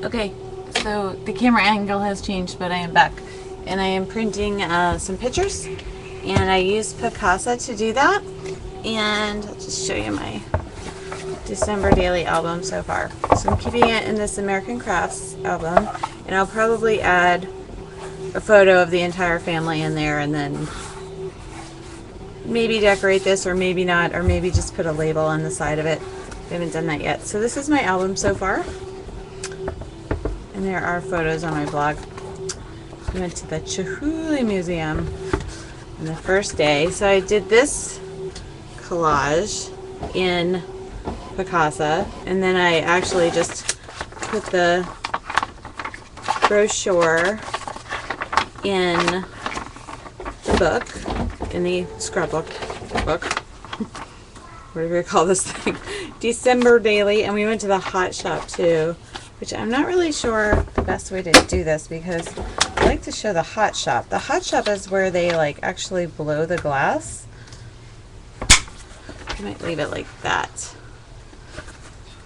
Okay, so the camera angle has changed, but I am back. And I am printing some pictures. And I used Picasa to do that. And I'll just show you my December daily album so far. So I'm keeping it in this American Crafts album. And I'll probably add a photo of the entire family in there, and then maybe decorate this, or maybe not, or maybe just put a label on the side of it. I haven't done that yet. So this is my album so far. And there are photos on my blog. We went to the Chihuly Museum on the first day. So I did this collage in Picasa, and then I actually just put the brochure in the book, in the scrapbook book. Whatever you call this thing. December daily, and we went to the hot shop too, which I'm not really sure the best way to do this, because I like to show the hot shop. The hot shop is where they like actually blow the glass. I might leave it like that,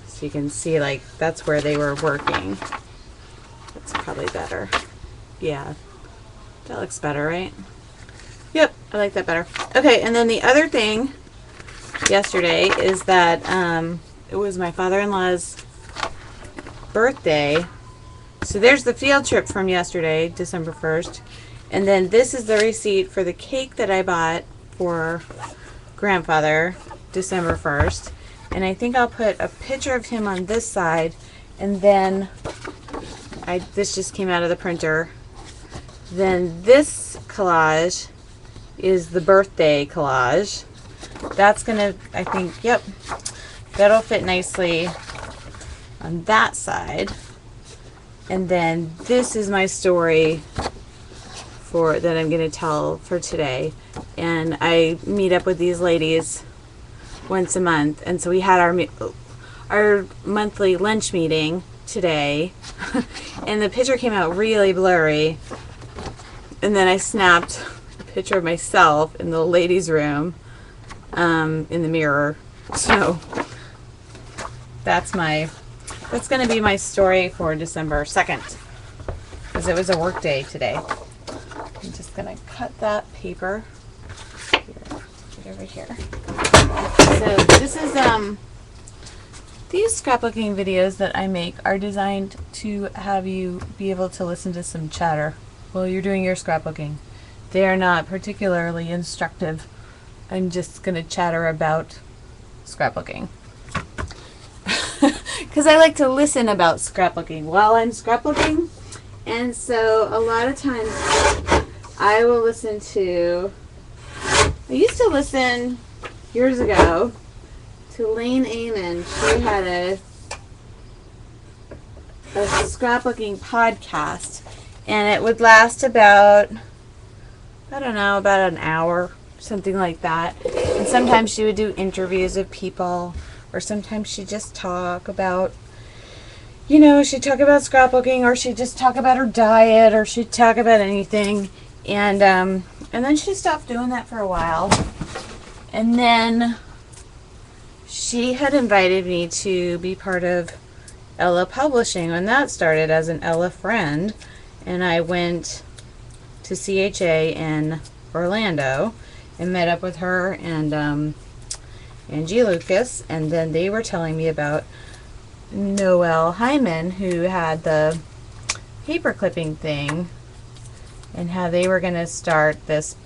so you can see like that's where they were working. That's probably better. Yeah, that looks better, right? Yep, I like that better. Okay, and then the other thing yesterday is that it was my father-in-law's birthday. So there's the field trip from yesterday, December 1st. And then this is the receipt for the cake that I bought for grandfather, December 1st. And I think I'll put a picture of him on this side, and then this just came out of the printer. Then this collage is the birthday collage. That's gonna, I think, yep, that'll fit nicely on that side. And then this is my story that I'm gonna tell for today. And I meet up with these ladies once a month, and so we had our monthly lunch meeting today. And the picture came out really blurry, and then I snapped a picture of myself in the ladies' room in the mirror. So that's going to be my story for December 2nd, because it was a work day today. I'm just going to cut that paper here, get over here. So this is these scrapbooking videos that I make are designed to have you be able to listen to some chatter while you're doing your scrapbooking. They are not particularly instructive. I'm just going to chatter about scrapbooking. Because I like to listen about scrapbooking while I'm scrapbooking. And so a lot of times I will listen to, I used to listen years ago to Lane Amon. She had a scrapbooking podcast, and it would last about, I don't know, about an hour, something like that. And sometimes she would do interviews of people, or sometimes she'd just talk about, you know, she'd talk about scrapbooking, or she'd just talk about her diet, or she'd talk about anything. And then she stopped doing that for a while. And then she had invited me to be part of Ella Publishing when that started as an Ella friend. And I went to CHA in Orlando and met up with her and Angie Lucas, and then they were telling me about Noelle Hyman, who had the paper clipping thing, and how they were going to start this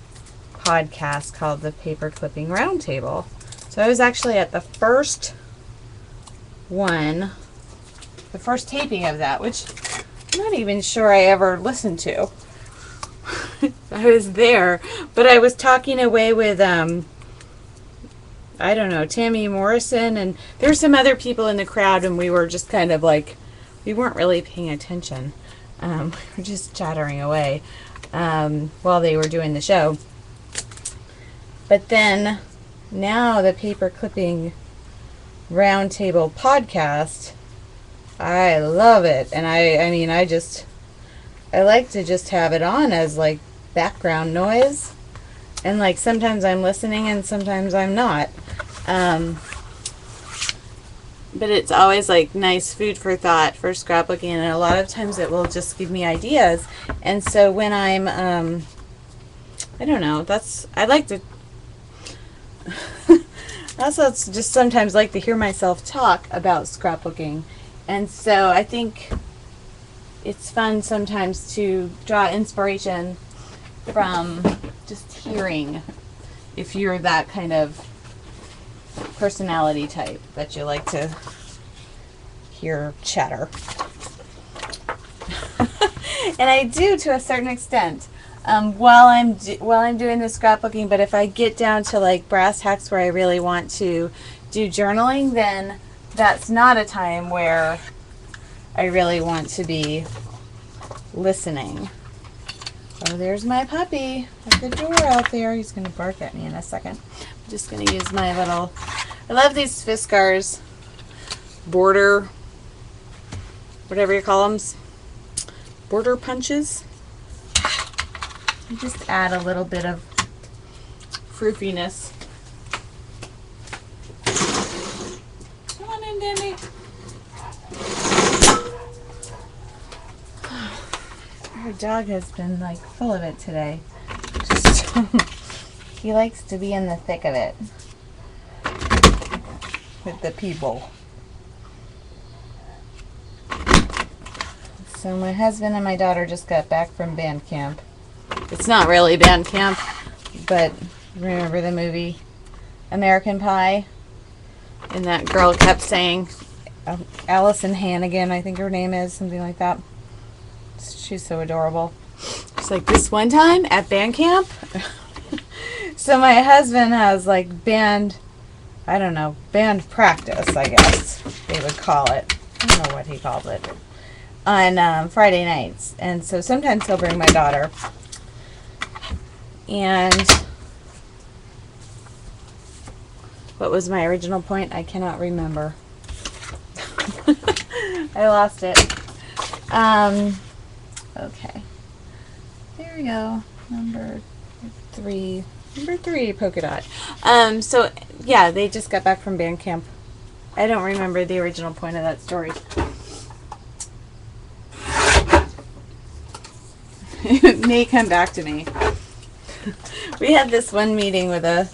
podcast called the Paper Clipping Roundtable. So I was actually at the first one, the first taping of that, which I'm not even sure I ever listened to. I was there, but I was talking away with I don't know, Tammy Morrison, and there's some other people in the crowd, and we were just kind of like, we weren't really paying attention. We were just chattering away while they were doing the show. But then now the Paper Clipping Roundtable podcast, I love it. And I mean, I like to just have it on as like background noise. And like sometimes I'm listening and sometimes I'm not. but it's always like nice food for thought for scrapbooking, and a lot of times it will just give me ideas. And so when I'm I don't know, I like to I also just sometimes like to hear myself talk about scrapbooking, and so I think it's fun sometimes to draw inspiration from just hearing, if you're that kind of personality type that you like to hear chatter. And I do, to a certain extent, while I'm doing the scrapbooking. But if I get down to like brass tacks where I really want to do journaling, then that's not a time where I really want to be listening. Oh, there's my puppy at the door out there. He's going to bark at me in a second. I'm just going to use my little, I love these Fiskars border, whatever you call them, border punches. You just add a little bit of froofiness. Come on in, Dandy. Our dog has been like full of it today. Just he likes to be in the thick of it with the people. So my husband and my daughter just got back from band camp. It's not really band camp, but remember the movie American Pie? And that girl kept saying, Allison Hannigan, I think her name is, something like that. She's so adorable. It's like, this one time at band camp. So my husband has like band, I don't know, band practice, I guess they would call it. I don't know what he called it. On Friday nights. And so sometimes he'll bring my daughter. And what was my original point? I cannot remember. I lost it. Okay. There we go. Number three polka dot. So yeah, they just got back from band camp. I don't remember the original point of that story. It may come back to me. We had this one meeting with a